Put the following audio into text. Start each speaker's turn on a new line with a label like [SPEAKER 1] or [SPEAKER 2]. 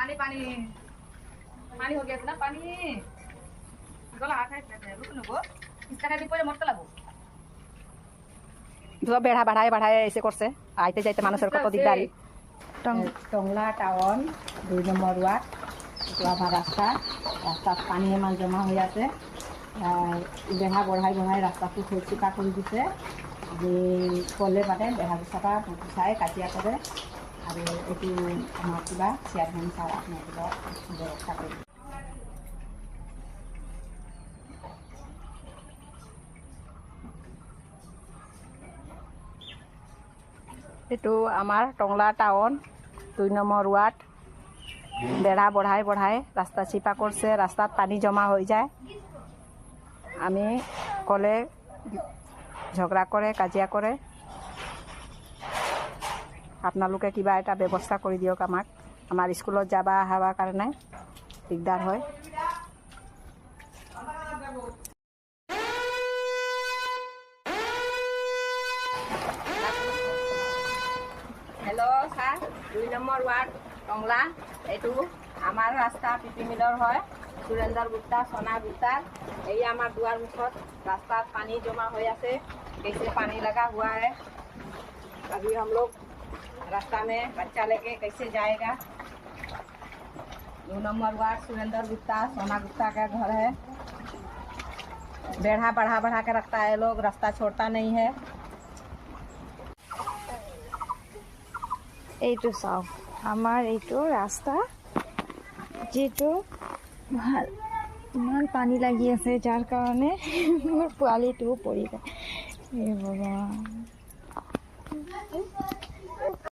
[SPEAKER 1] पानी पानी पानी हो गया था ना पानी गला हाथ है रुक नको इसका का पहले मत लागो
[SPEAKER 2] जो बेढ़ा बढ़ाए बढ़ाए ऐसे करছে আইতে যাইতে মানুষের কত দিগদারি
[SPEAKER 3] টংলা টাউন 2 নম্বর ওয়ার্ড এটা আমার রাস্তাত পানী ইমান জমা হৈ আছে বেহা বঢ়াই বঢ়াই ৰাস্তাটো চিকা কৰি দিছে যে কলে মানে বেহা চাপা চাই কাটিয়া কৰে আৰু এইটো আমাৰ কিবা চেয়াৰমেন ছাৰ আপোনালোকৰ ব্যৱস্থা কৰি
[SPEAKER 2] এইটো আমাৰ টংলা টাউন 2 নম্বৰ ওয়ার্ড বেড়া বঢ়াই বঢ়াই রাস্তা চিপা করছে রাস্তাত পানি জমা হয়ে যায় আমি কলে ঝগড়া করে কাজিয়া করে আপোনালোকে কিবা এটা ব্যবস্থা করে দিয়ক আমাক আমার স্কুলত যাবা আহাবার কারণে দিগদার হয় हेलो सर 2 নম্বর ওয়ার্ড টংলা এইটো আমার রাস্তা পিপি মিলর হয় सुरेंद्र गुप्ता सोना गुप्ता यही हमार दुआर मुखत रास्ता पानी जमा हो जाते कैसे पानी लगा हुआ है अभी हम लोग रास्ता में बच्चा लेके कैसे जाएगा 2 नंबर वार्ड सुरेंद्र गुप्ता सोना गुप्ता का घर है बेढ़ा बढ़ा बढ़ा के रखता है लोग रास्ता छोड़ता नहीं है
[SPEAKER 4] এইটো চাও আমাৰ এইটো ৰাস্তা যেটো ভাল ইমান পানী লাগি আছে যাৰ কাৰণে মোৰ পোৱালিটো পৰি যায় এই ভগৱান